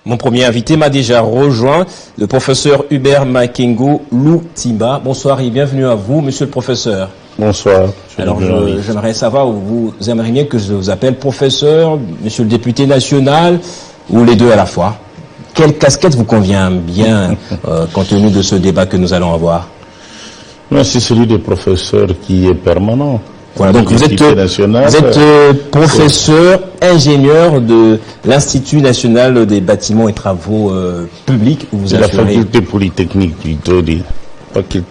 Mon premier invité m'a déjà rejoint, le professeur Hubert Makengo Loutimba. Bonsoir et bienvenue à vous, monsieur le professeur. Bonsoir. Alors, j'aimerais savoir, vous aimeriez bien que je vous appelle professeur, monsieur le député national, ou les deux à la fois? Quelle casquette vous convient bien, compte tenu de ce débat que nous allons avoir? C'est celui des professeurs qui est permanent. Voilà, donc vous êtes professeur, ingénieur de l'Institut national des bâtiments et travaux publics. Où vous la faculté polytechnique, plutôt dit.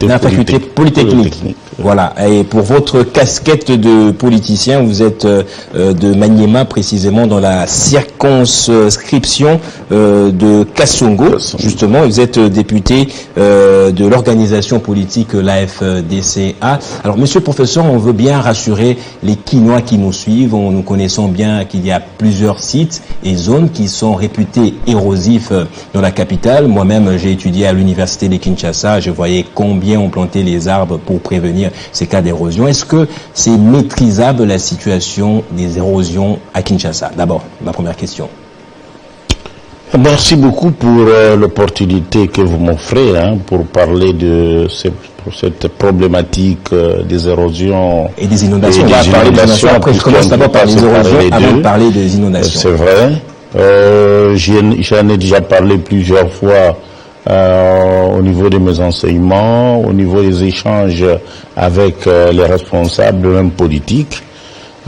La faculté polytechnique. Voilà. Et pour votre casquette de politicien, vous êtes de Maniema, précisément dans la circonscription de Kassongo. Justement, vous êtes député de l'organisation politique l'AFDCA. Alors, monsieur le professeur, on veut bien rassurer les Quinois qui nous suivent. Nous connaissons bien qu'il y a plusieurs sites et zones qui sont réputés érosifs dans la capitale. Moi-même, j'ai étudié à l'université de Kinshasa. Je voyais combien on plantait les arbres pour prévenir ces cas d'érosion. Est-ce que c'est maîtrisable la situation des érosions à Kinshasa? D'abord, ma première question. Merci beaucoup pour l'opportunité que vous m'offrez pour parler de cette problématique des éronations et des inondations. On va parler des inondations. Après, je commence d'abord par les érosions avant de parler des inondations. C'est vrai. J'en ai déjà parlé plusieurs fois au niveau de mes enseignements, au niveau des échanges avec les responsables, même politiques,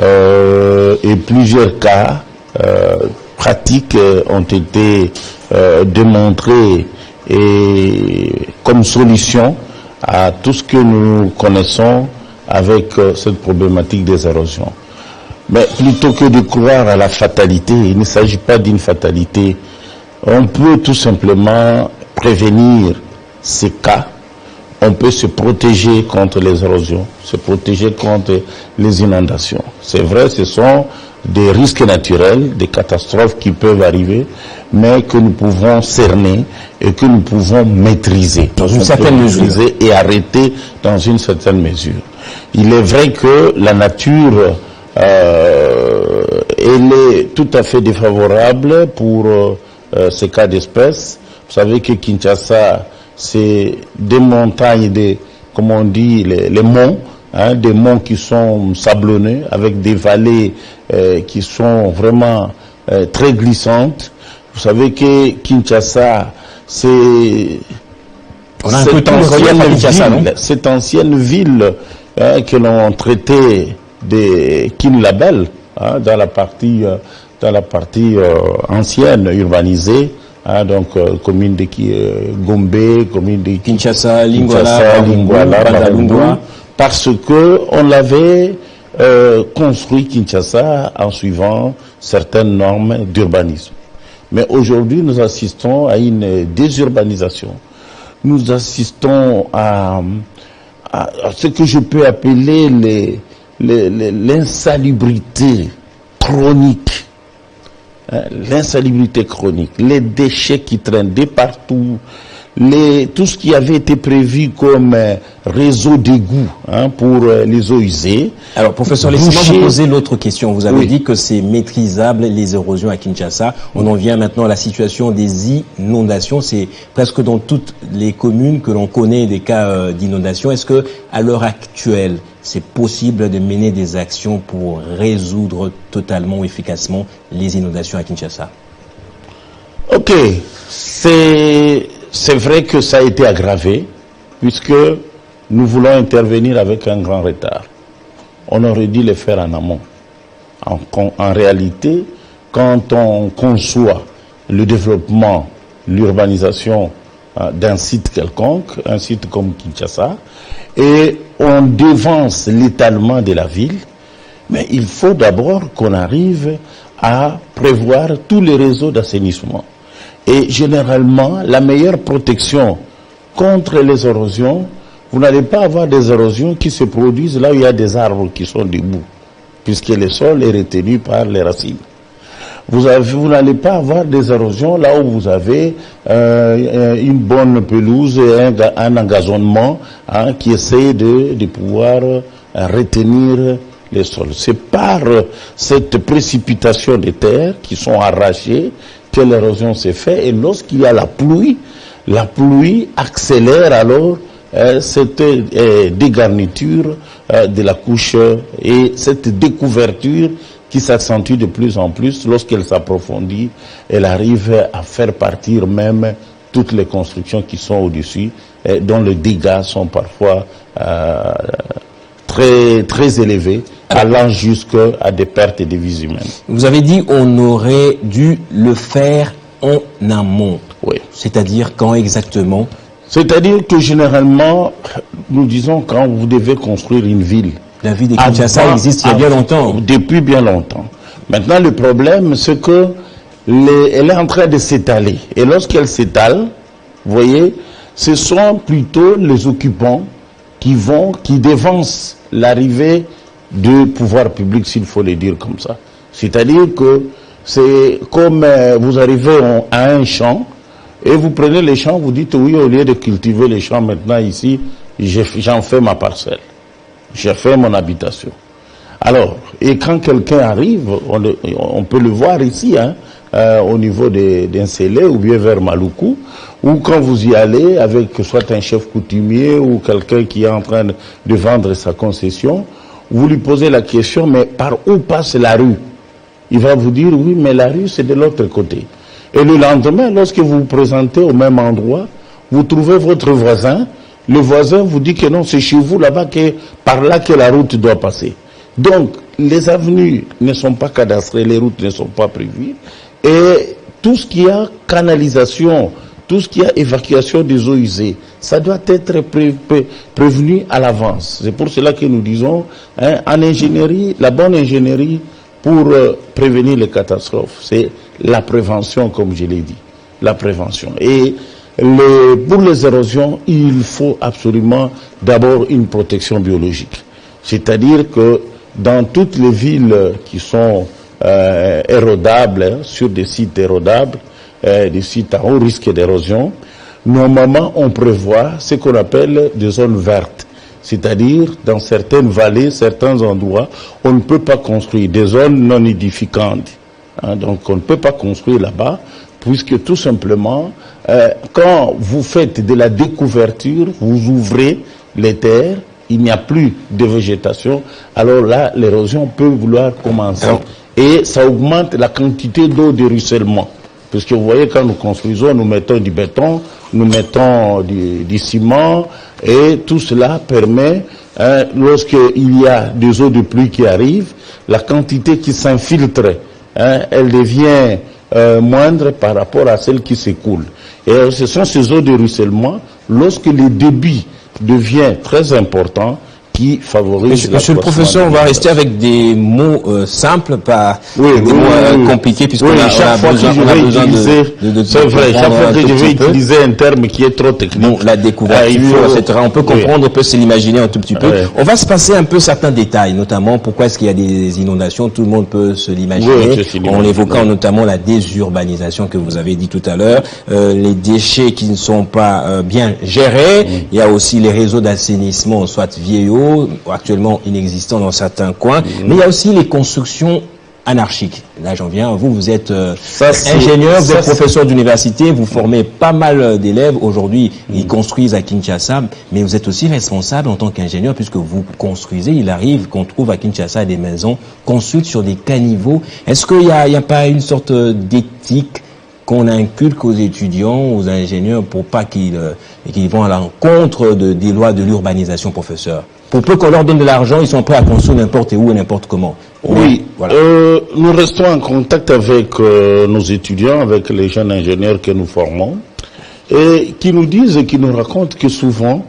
et plusieurs cas pratiques ont été démontrés et comme solution à tout ce que nous connaissons avec cette problématique des érosions. Mais plutôt que de croire à la fatalité, il ne s'agit pas d'une fatalité. On peut tout simplement prévenir ces cas. On peut se protéger contre les érosions, se protéger contre les inondations. C'est vrai, ce sont des risques naturels, des catastrophes qui peuvent arriver, mais que nous pouvons cerner et que nous pouvons maîtriser. Dans une certaine mesure. Et arrêter dans une certaine mesure. Il est vrai que la nature, elle est tout à fait défavorable pour ces cas d'espèce. Vous savez que Kinshasa, c'est des montagnes, comme on dit, les monts, des monts qui sont sablonneux, avec des vallées qui sont vraiment très glissantes. Vous savez que Kinshasa, c'est cette ancienne ville que l'on traitait des Kinlabel, dans la partie ancienne, urbanisée. Donc commune de Gombe, commune de Kinshasa, Lingwala, Bandalungwa, parce que on l'avait construit Kinshasa en suivant certaines normes d'urbanisme. Mais aujourd'hui, nous assistons à une désurbanisation. Nous assistons à ce que je peux appeler l'insalubrité chronique. L'insalubrité chronique, les déchets qui traînent de partout, tout ce qui avait été prévu comme réseau d'égout pour les eaux usées. Alors, professeur, laissez-moi vous poser l'autre question. Vous avez dit que c'est maîtrisable les érosions à Kinshasa. On en vient maintenant à la situation des inondations. C'est presque dans toutes les communes que l'on connaît des cas d'inondation. Est-ce que, à l'heure actuelle, c'est possible de mener des actions pour résoudre totalement ou efficacement les inondations à Kinshasa? Ok, c'est vrai que ça a été aggravé, puisque nous voulons intervenir avec un grand retard. On aurait dû le faire en amont. En réalité, quand on conçoit le développement, l'urbanisation d'un site quelconque, un site comme Kinshasa, et on dévance l'étalement de la ville, mais il faut d'abord qu'on arrive à prévoir tous les réseaux d'assainissement. Et généralement, la meilleure protection contre les érosions, vous n'allez pas avoir des érosions qui se produisent là où il y a des arbres qui sont debout, puisque le sol est retenu par les racines. Vous n'allez pas avoir des érosions là où vous avez une bonne pelouse et un engazonnement qui essaie de pouvoir retenir les sols. C'est par cette précipitation des terres qui sont arrachées que l'érosion s'est faite, et lorsqu'il y a la pluie accélère alors cette dégarniture de la couche et cette découverture qui s'accentue de plus en plus. Lorsqu'elle s'approfondit, elle arrive à faire partir même toutes les constructions qui sont au-dessus, dont les dégâts sont parfois très élevés, allant jusqu'à des pertes de vies humaines. Vous avez dit on aurait dû le faire en amont. Oui. C'est-à-dire quand exactement? C'est-à-dire que généralement, nous disons quand vous devez construire une ville. La ville de Kinshasa existe il y a bien longtemps. Depuis bien longtemps. Maintenant, le problème, c'est que elle est en train de s'étaler. Et lorsqu'elle s'étale, vous voyez, ce sont plutôt les occupants qui dévancent l'arrivée du pouvoir public, s'il faut le dire comme ça. C'est-à-dire que c'est comme vous arrivez à un champ, et vous prenez les champs, vous dites oui, au lieu de cultiver les champs maintenant ici, j'en fais ma parcelle. J'ai fait mon habitation. Alors, et quand quelqu'un arrive, on peut le voir ici, au niveau d'Insélé ou bien vers Maluku, ou quand vous y allez avec soit un chef coutumier ou quelqu'un qui est en train de vendre sa concession, vous lui posez la question, mais par où passe la rue? Il va vous dire, oui, mais la rue c'est de l'autre côté. Et le lendemain, lorsque vous vous présentez au même endroit, vous trouvez votre voisin, le voisin vous dit que non, c'est chez vous là-bas, par là que la route doit passer. Donc, les avenues ne sont pas cadastrées, les routes ne sont pas prévues, et tout ce qui a canalisation, tout ce qui a évacuation des eaux usées, ça doit être prévenu à l'avance. C'est pour cela que nous disons, en ingénierie, la bonne ingénierie pour prévenir les catastrophes, c'est la prévention, comme je l'ai dit, la prévention. Et pour les érosions, il faut absolument d'abord une protection biologique. C'est-à-dire que dans toutes les villes qui sont érodables, sur des sites érodables, des sites à haut risque d'érosion, normalement on prévoit ce qu'on appelle des zones vertes. C'est-à-dire, dans certaines vallées, certains endroits, on ne peut pas construire des zones non édificantes. Donc on ne peut pas construire là-bas, puisque tout simplement, quand vous faites de la découverture, vous ouvrez les terres, il n'y a plus de végétation, alors là, l'érosion peut vouloir commencer. Et ça augmente la quantité d'eau de ruissellement. Parce que vous voyez, quand nous construisons, nous mettons du béton, nous mettons du ciment, et tout cela permet, lorsqu'il y a des eaux de pluie qui arrivent, la quantité qui s'infiltre, elle devient moindre par rapport à celle qui s'écoule. Et ce sont ces eaux de ruissellement, lorsque le débit devient très important, qui favorise Monsieur le professeur, on va rester avec des mots simples, pas des mots compliqués, puisqu'on a besoin de c'est vrai, chaque fois que je vais utiliser un terme qui est trop technique. Bon, la découverture, etc. On peut comprendre, on peut se l'imaginer un tout petit peu. On va se passer un peu certains détails, notamment pourquoi est-ce qu'il y a des inondations, tout le monde peut se l'imaginer, en évoquant notamment la désurbanisation que vous avez dit tout à l'heure, les déchets qui ne sont pas bien gérés, il y a aussi les réseaux d'assainissement, soit vieillots, actuellement inexistants dans certains coins, mais il y a aussi les constructions anarchiques. Là, j'en viens. Vous êtes ingénieur, vous êtes professeur d'université, vous formez pas mal d'élèves. Aujourd'hui, ils construisent à Kinshasa, mais vous êtes aussi responsable en tant qu'ingénieur, puisque vous construisez. Il arrive qu'on trouve à Kinshasa des maisons construites sur des caniveaux. Est-ce qu'il n'y a pas une sorte d'éthique qu'on inculque aux étudiants, aux ingénieurs, pour pas qu'ils vont à l'encontre des lois de l'urbanisation, professeur? Pour peu qu'on leur donne de l'argent, ils sont prêts à construire n'importe où et n'importe comment. Oui, voilà. Nous restons en contact avec nos étudiants, avec les jeunes ingénieurs que nous formons, et qui nous disent et qui nous racontent que souvent,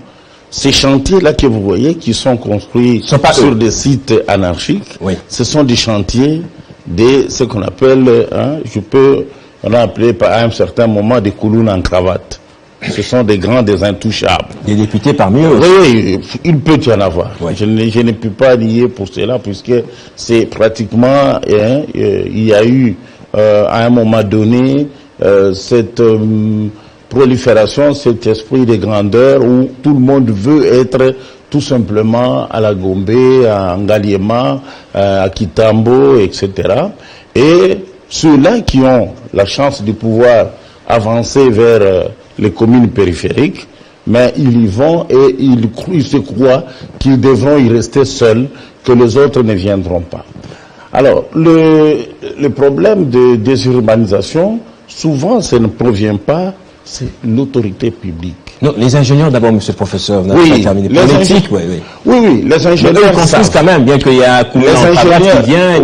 ces chantiers-là que vous voyez, qui sont construits sur des sites anarchiques, ce sont des chantiers de ce qu'on appelle, on a appelé à un certain moment des coulounes en cravate. Ce sont des grands, des intouchables. Des députés parmi eux. Oui, il peut y en avoir. Je ne peux pas nier pour cela, puisque c'est pratiquement, il y a eu à un moment donné cette prolifération, cet esprit de grandeur où tout le monde veut être tout simplement à la Gombe, à Ngaliema, à Kitambo, etc. Et ceux-là qui ont la chance de pouvoir avancer vers les communes périphériques, mais ils y vont et ils se croient qu'ils devront y rester seuls, que les autres ne viendront pas. Alors, le problème de désurbanisation, souvent, ça ne provient pas, c'est l'autorité publique. Non, les ingénieurs d'abord, monsieur le professeur, vous n'avez pas terminé. Politique, oui, les ingénieurs construisent quand même, bien qu'il y ait un coup qui vient,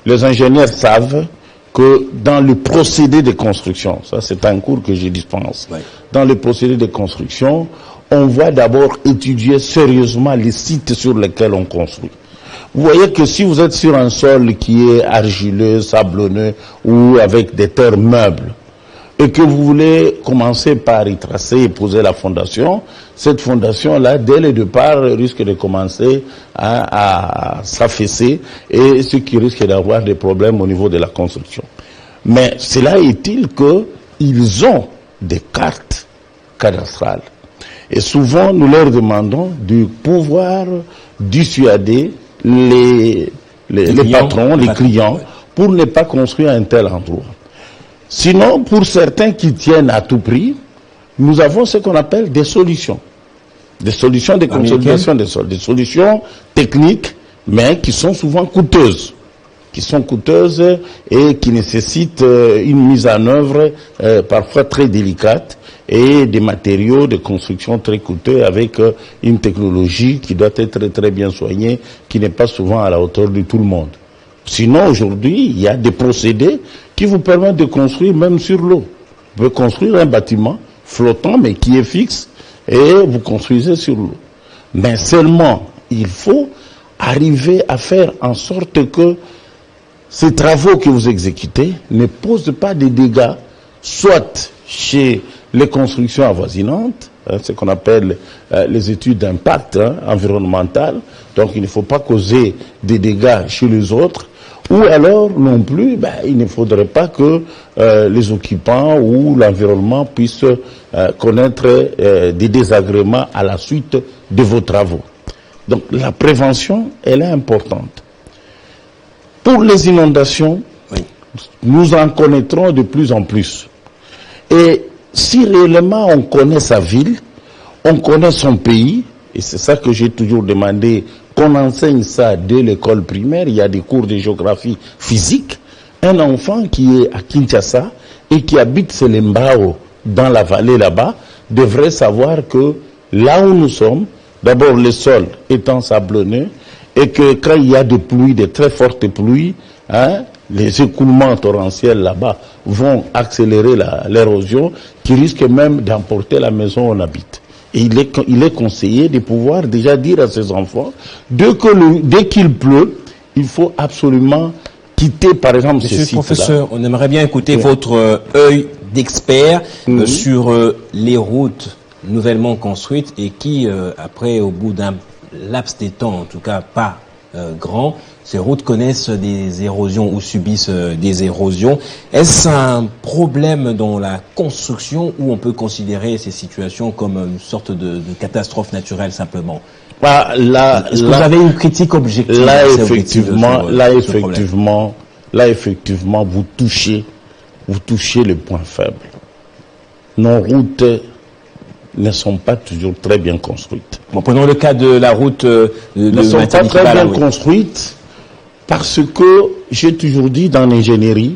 les ingénieurs savent que dans le procédé de construction, ça c'est un cours que je dispense, dans le procédé de construction, on va d'abord étudier sérieusement les sites sur lesquels on construit. Vous voyez que si vous êtes sur un sol qui est argileux, sablonneux ou avec des terres meubles, et que vous voulez commencer par y tracer et poser la fondation, cette fondation-là, dès le départ, risque de commencer à s'affaisser, et ce qui risque d'avoir des problèmes au niveau de la construction. Mais cela est-il qu'ils ont des cartes cadastrales. Et souvent, nous leur demandons de pouvoir dissuader les patrons, les clients, pour ne pas construire un tel endroit. Sinon, pour certains qui tiennent à tout prix, nous avons ce qu'on appelle des solutions. Des solutions de consolidation des sols, des solutions techniques, mais qui sont souvent coûteuses. Et qui nécessitent une mise en œuvre parfois très délicate et des matériaux de construction très coûteux avec une technologie qui doit être très, très bien soignée, qui n'est pas souvent à la hauteur de tout le monde. Sinon, aujourd'hui, il y a des procédés qui vous permettent de construire même sur l'eau. Vous pouvez construire un bâtiment flottant, mais qui est fixe, et vous construisez sur l'eau. Mais seulement, il faut arriver à faire en sorte que ces travaux que vous exécutez ne posent pas de dégâts, soit chez les constructions avoisinantes, ce qu'on appelle les études d'impact environnemental, donc il ne faut pas causer des dégâts chez les autres, ou alors non plus, il ne faudrait pas que les occupants ou l'environnement puissent connaître des désagréments à la suite de vos travaux. Donc la prévention, elle est importante. Pour les inondations, nous en connaîtrons de plus en plus. Et si réellement on connaît sa ville, on connaît son pays, et c'est ça que j'ai toujours demandé, qu'on enseigne ça dès l'école primaire, il y a des cours de géographie physique. Un enfant qui est à Kinshasa et qui habite Selembao, dans la vallée là-bas, devrait savoir que là où nous sommes, d'abord le sol étant sablonneux, et que quand il y a des pluies, des très fortes pluies, les écoulements torrentiels là-bas vont accélérer l'érosion qui risque même d'emporter la maison où on habite. Et il est conseillé de pouvoir déjà dire à ses enfants, dès qu'il pleut, il faut absolument quitter par exemple ces sites-là. Monsieur le professeur, on aimerait bien écouter votre œil d'expert sur les routes nouvellement construites et qui, après, au bout d'un laps de temps, en tout cas pas grand, ces routes connaissent des érosions ou subissent des érosions. Est-ce un problème dans la construction ou on peut considérer ces situations comme une sorte de catastrophe naturelle simplement? Est-ce que vous avez une critique objective? Là effectivement, vous touchez le point faible. Nos routes ne sont pas toujours très bien construites. Bon, prenons le cas de la route ne sont pas très bien construites parce que, j'ai toujours dit dans l'ingénierie,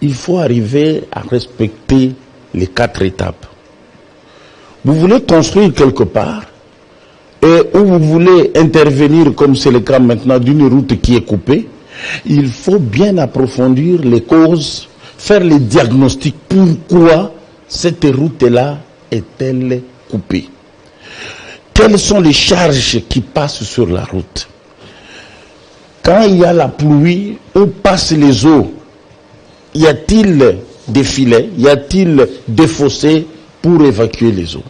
il faut arriver à respecter les 4 étapes. Vous voulez construire quelque part et où vous voulez intervenir, comme c'est le cas maintenant d'une route qui est coupée, il faut bien approfondir les causes, faire les diagnostics. Pourquoi cette route-là est-elle coupée? Quelles sont les charges qui passent sur la route? Quand il y a la pluie, où passent les eaux? Y a-t-il des filets? Y a-t-il des fossés pour évacuer les eaux?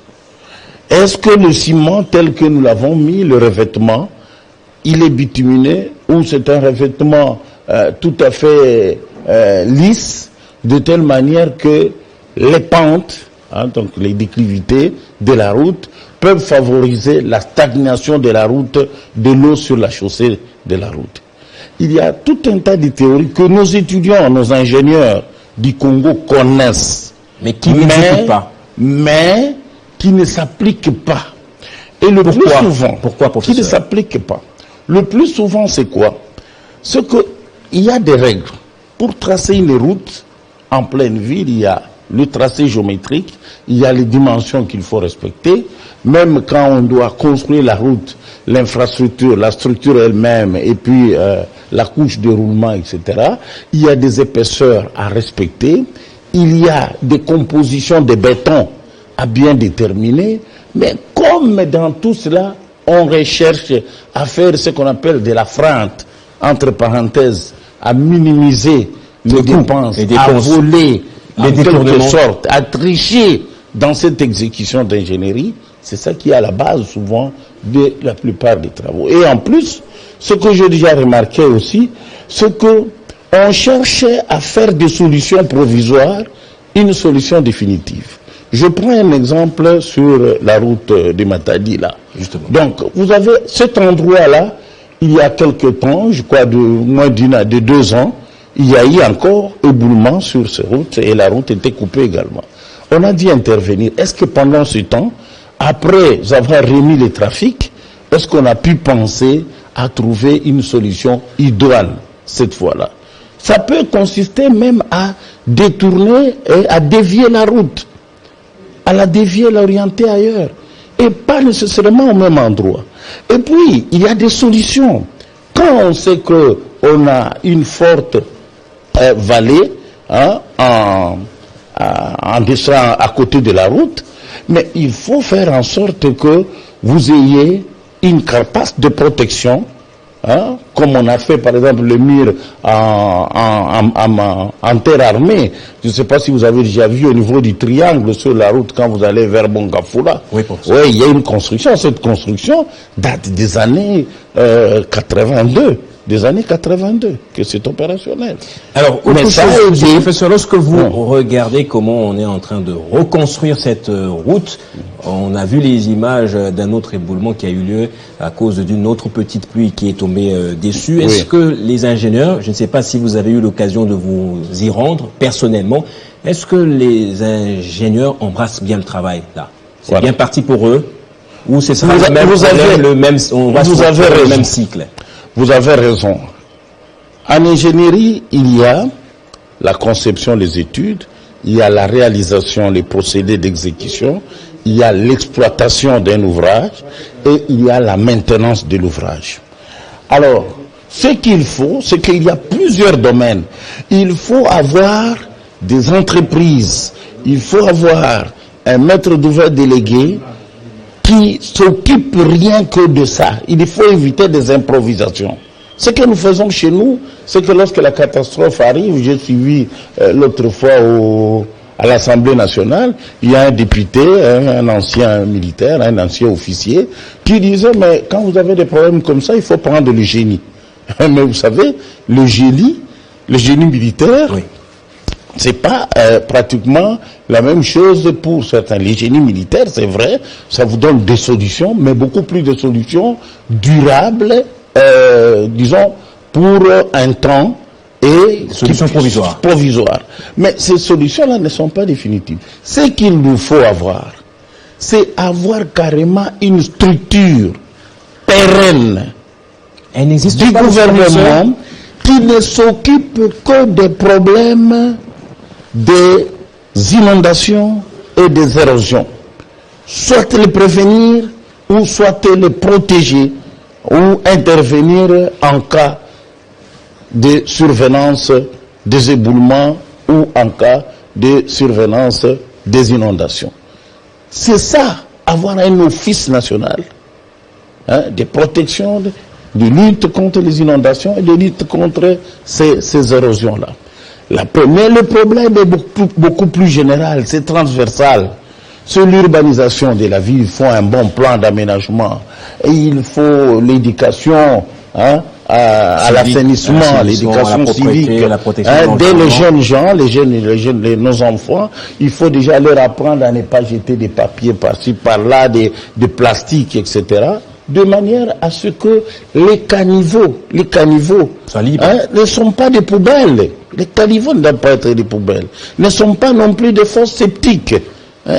Est-ce que le ciment tel que nous l'avons mis, le revêtement, il est bituminé ou c'est un revêtement tout à fait lisse, de telle manière que les pentes, donc les déclivités de la route, peuvent favoriser la stagnation de la route, de l'eau sur la chaussée de la route. il y a tout un tas de théories que nos étudiants, nos ingénieurs du Congo connaissent. Mais qui n'exécutent pas. Mais qui ne s'appliquent pas. Et le plus souvent, qui ne s'appliquent pas. Le plus souvent, c'est quoi? C'est qu'il y a des règles. Pour tracer une route en pleine ville, il y a le tracé géométrique, il y a les dimensions qu'il faut respecter. Même quand on doit construire la route, l'infrastructure, la structure elle-même, et puis la couche de roulement, etc., il y a des épaisseurs à respecter. Il y a des compositions de béton à bien déterminer. Mais comme dans tout cela, on recherche à faire ce qu'on appelle de la frente, entre parenthèses, à minimiser les dépenses, à voler, en quelque sorte, à tricher dans cette exécution d'ingénierie. C'est ça qui est à la base souvent de la plupart des travaux. Et en plus, ce que j'ai déjà remarqué aussi, c'est que on cherchait à faire des solutions provisoires, une solution définitive. Je prends un exemple sur la route de Matadi, là. Justement. Donc, vous avez cet endroit-là, il y a quelque temps, je crois de moins de 2 ans, il y a eu encore éboulement sur cette route et la route était coupée également. On a dû intervenir. Est-ce que pendant ce temps, après avoir remis les trafics, est-ce qu'on a pu penser à trouver une solution idoine cette fois-là? Ça peut consister même à détourner et à dévier la route, à la dévier, l'orienter ailleurs, et pas nécessairement au même endroit. Et puis, il y a des solutions. Quand on sait qu'on a une forte vallée, hein, en descendant à côté de la route, mais il faut faire en sorte que vous ayez une carapace de protection, hein, comme on a fait par exemple le mur en terre armée. Je ne sais pas si vous avez déjà vu au niveau du triangle sur la route quand vous allez vers Bongafula. Oui, il y a une construction. Cette construction date des années 82. Des années 82 que c'est opérationnel. Alors, professeur, lorsque vous regardez comment on est en train de reconstruire cette route, on a vu les images d'un autre éboulement qui a eu lieu à cause d'une autre petite pluie qui est tombée dessus. Est-ce que les ingénieurs, je ne sais pas si vous avez eu l'occasion de vous y rendre personnellement, est-ce que les ingénieurs embrassent bien le travail là? C'est bien parti pour eux? Ou c'est ça le même cycle? Vous avez raison. En ingénierie, il y a la conception, les études, il y a la réalisation, les procédés d'exécution, il y a l'exploitation d'un ouvrage et il y a la maintenance de l'ouvrage. Alors, ce qu'il faut, c'est qu'il y a plusieurs domaines. Il faut avoir des entreprises, il faut avoir un maître d'ouvrage délégué qui s'occupe rien que de ça. Il faut éviter des improvisations. Ce que nous faisons chez nous, c'est que lorsque la catastrophe arrive, j'ai suivi l'autre fois à l'Assemblée nationale, il y a un député, un ancien militaire, un ancien officier, qui disait, mais quand vous avez des problèmes comme ça, il faut prendre le génie. Mais vous savez, le génie militaire, c'est pas pratiquement la même chose pour certains. Les génies militaires, c'est vrai, ça vous donne des solutions, mais beaucoup plus de solutions durables, disons, pour un temps et solutions provisoires. Mais ces solutions-là ne sont pas définitives. Ce qu'il nous faut avoir, c'est avoir carrément une structure pérenne du gouvernement qui ne s'occupe que des problèmes des inondations et des érosions. Soit les prévenir, ou soit les protéger, ou intervenir en cas de survenance des éboulements ou en cas de survenance des inondations. C'est ça, avoir un office national de protection, de lutte contre les inondations et de lutte contre ces érosions-là. Mais le problème est beaucoup plus général, c'est transversal. Sur l'urbanisation de la ville, il faut un bon plan d'aménagement. Et il faut l'éducation à l'assainissement, l'éducation civique. Dès les jeunes gens, nos enfants, il faut déjà leur apprendre à ne pas jeter des papiers par-ci, par-là, des plastiques, etc. de manière à ce que les caniveaux ne sont pas des poubelles. Les caniveaux ne doivent pas être des poubelles, ne sont pas non plus des fosses septiques.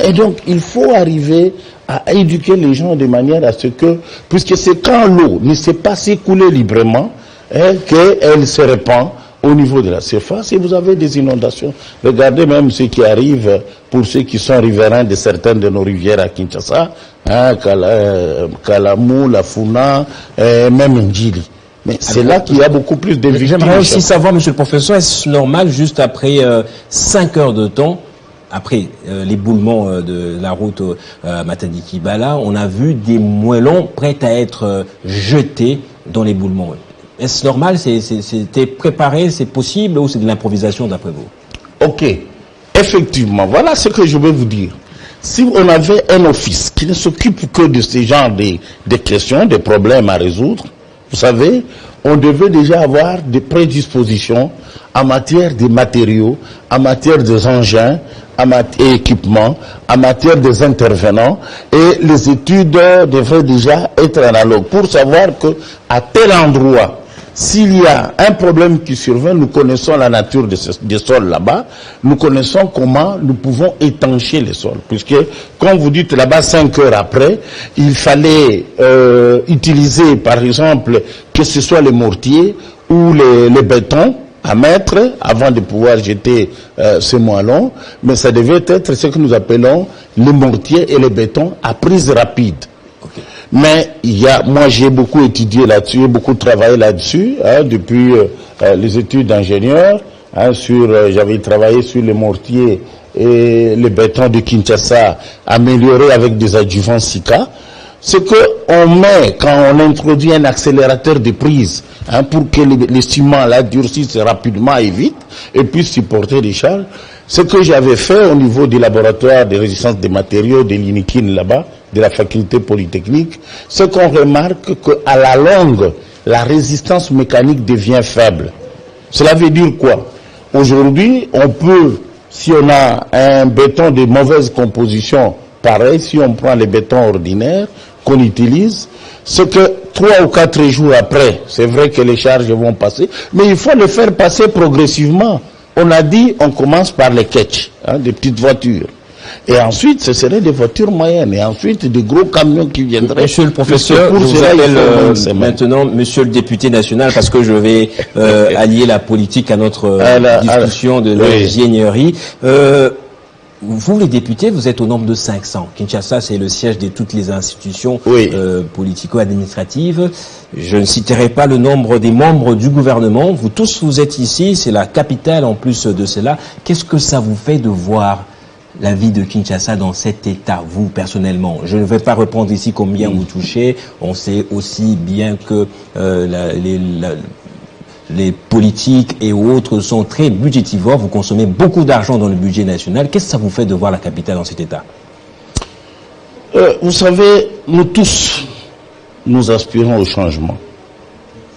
Et donc, il faut arriver à éduquer les gens de manière à ce que, puisque c'est quand l'eau ne sait pas s'écouler librement, qu'elle se répand au niveau de la surface et vous avez des inondations. Regardez même ce qui arrive pour ceux qui sont riverains de certaines de nos rivières à Kinshasa, Kalamou, la Funa, même Ndjili. Mais c'est là qu'il y a beaucoup plus de victimes. J'aimerais aussi savoir, monsieur le professeur, est-ce normal, juste après 5 heures de temps, après l'éboulement de la route Matadi-Kibala, on a vu des moellons prêts à être jetés dans l'éboulement? Est-ce normal? C'était préparé? C'est possible? Ou c'est de l'improvisation d'après vous? Ok. Effectivement. Voilà ce que je veux vous dire. Si on avait un office qui ne s'occupe que de ce genre de questions, de problèmes à résoudre, vous savez, on devait déjà avoir des prédispositions en matière des matériaux, en matière des engins, et équipements, en matière des intervenants, et les études devraient déjà être analogues pour savoir que à tel endroit, s'il y a un problème qui survient, nous connaissons la nature des sols là-bas, nous connaissons comment nous pouvons étancher les sols. Puisque, comme vous dites là-bas, 5 heures après, il fallait utiliser, par exemple, que ce soit les mortiers ou les bétons à mettre avant de pouvoir jeter ce moellon, mais ça devait être ce que nous appelons les mortiers et les bétons à prise rapide. Okay. Mais moi j'ai beaucoup étudié là-dessus, beaucoup travaillé là-dessus, depuis les études d'ingénieur, j'avais travaillé sur les mortiers et les bétons de Kinshasa améliorés avec des adjuvants Sika. Ce qu'on met quand on introduit un accélérateur de prise pour que les ciments là durcissent rapidement et vite et puissent supporter des charges, ce que j'avais fait au niveau du laboratoire de résistance des matériaux de l'INIKIN là-bas, de la faculté polytechnique, c'est qu'on remarque qu'à la longue, la résistance mécanique devient faible. Cela veut dire quoi? Aujourd'hui, on peut, si on a un béton de mauvaise composition, pareil, si on prend les bétons ordinaires qu'on utilise, c'est que 3 ou 4 jours après, c'est vrai que les charges vont passer, mais il faut les faire passer progressivement. On a dit, on commence par les ketchs, des petites voitures. Et ensuite, ce seraient des voitures moyennes. Et ensuite, des gros camions qui viendraient. Monsieur le professeur, je vous appelle maintenant monsieur le député national parce que je vais allier la politique à notre discussion de l'ingénierie. Vous, les députés, vous êtes au nombre de 500. Kinshasa, c'est le siège de toutes les institutions politico-administratives. Je ne citerai pas le nombre des membres du gouvernement. Vous tous, vous êtes ici. C'est la capitale en plus de cela. Qu'est-ce que ça vous fait de voir la vie de Kinshasa dans cet état, vous, personnellement? Je ne vais pas répondre ici combien vous touchez. On sait aussi bien que les politiques et autres sont très budgétivores. Vous consommez beaucoup d'argent dans le budget national. Qu'est-ce que ça vous fait de voir la capitale dans cet état? Vous savez, nous tous, nous aspirons au changement.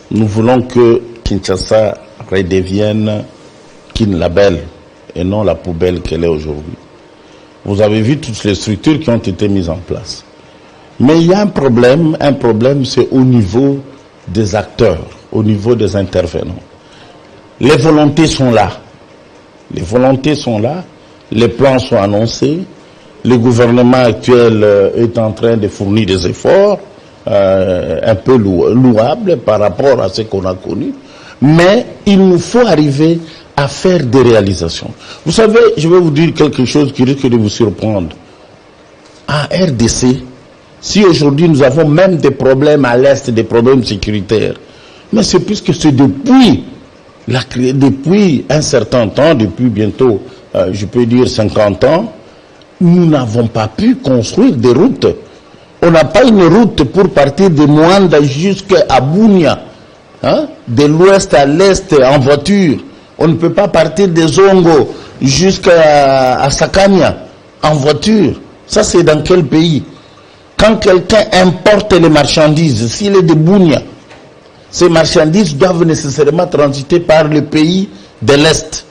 Nous voulons que Kinshasa redevienne Kinlabel et non la poubelle qu'elle est aujourd'hui. Vous avez vu toutes les structures qui ont été mises en place. Mais il y a un problème c'est au niveau des acteurs, au niveau des intervenants. Les volontés sont là. Les volontés sont là, les plans sont annoncés, le gouvernement actuel est en train de fournir des efforts un peu louables par rapport à ce qu'on a connu, mais il nous faut arriver à faire des réalisations. Vous savez, je vais vous dire quelque chose qui risque de vous surprendre. En RDC, si aujourd'hui nous avons même des problèmes à l'Est, des problèmes sécuritaires, mais c'est puisque c'est depuis un certain temps, depuis bientôt, je peux dire 50 ans, nous n'avons pas pu construire des routes. On n'a pas une route pour partir de Moanda jusqu'à Bunia, de l'ouest à l'est en voiture. On ne peut pas partir de Zongo jusqu'à Sakania en voiture. Ça, c'est dans quel pays? Quand quelqu'un importe les marchandises, s'il est de Bunia, ces marchandises doivent nécessairement transiter par le pays de l'Est.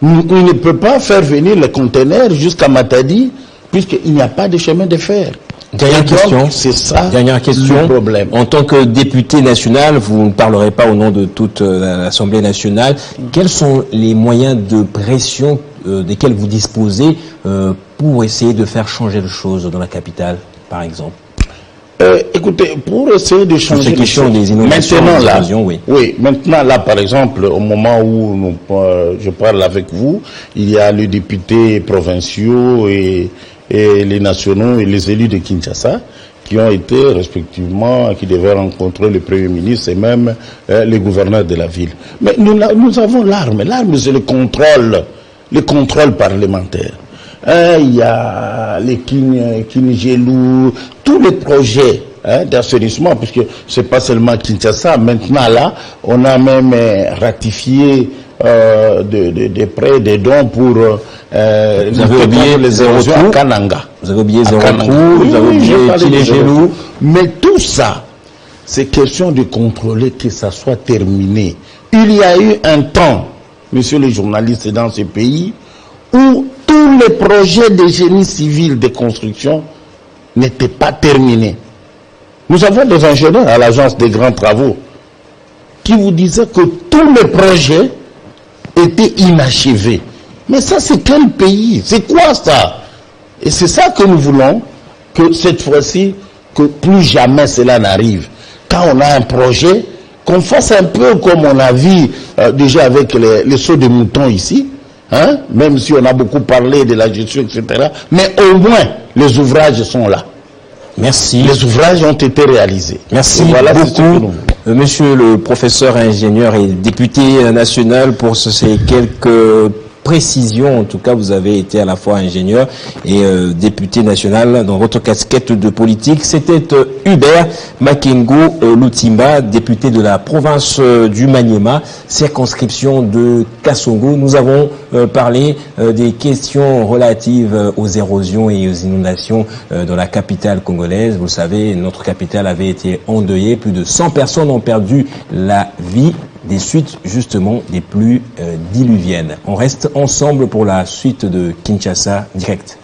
Il ne peut pas faire venir les conteneurs jusqu'à Matadi, puisqu'il n'y a pas de chemin de fer. Dernière question. C'est ça. Dernière question. Le problème. En tant que député national, vous ne parlerez pas au nom de toute l'Assemblée nationale. Quels sont les moyens de pression desquels vous disposez pour essayer de faire changer les choses dans la capitale, par exemple? Écoutez, pour essayer de changer les choses, des inondations, maintenant là, oui, maintenant là, par exemple, au moment où je parle avec vous, il y a les députés provinciaux et les nationaux et les élus de Kinshasa qui ont été respectivement, qui devaient rencontrer le Premier ministre et même les gouverneurs de la ville. Mais nous avons l'arme. L'arme, c'est le contrôle parlementaire. Il y a les Kingelou, tous les projets d'assainissement, puisque c'est pas seulement Kinshasa. Maintenant là, on a même ratifié des prêts, des dons pour vous avez oublié les érosions à Kananga. Vous avez oublié Zéro-Trou, vous avez oublié Kingelou. Mais tout ça, c'est question de contrôler que ça soit terminé. Il y a eu un temps, messieurs les journalistes, dans ce pays, où tous les projets de génie civil de construction n'étaient pas terminés. Nous avons des ingénieurs à l'agence des grands travaux qui vous disaient que tous les projets étaient inachevés. Mais ça, c'est quel pays? C'est quoi ça? Et c'est ça que nous voulons, que cette fois-ci, que plus jamais cela n'arrive. Quand on a un projet, qu'on fasse un peu comme on a vu déjà avec les sauts de moutons ici, hein? Même si on a beaucoup parlé de la gestion, etc. Mais au moins, les ouvrages sont là. Merci. Les ouvrages ont été réalisés. Merci beaucoup, monsieur le professeur ingénieur et député national, pour ces quelques précisions. En tout cas, vous avez été à la fois ingénieur et député national dans votre casquette de politique. C'était Hubert Makengo Lutimba, député de la province du Maniema, circonscription de Kassongo. Nous avons parlé des questions relatives aux érosions et aux inondations dans la capitale congolaise. Vous savez, notre capitale avait été endeuillée. Plus de 100 personnes ont perdu la vie des suites justement des pluies diluviennes. On reste ensemble pour la suite de Kinshasa Direct.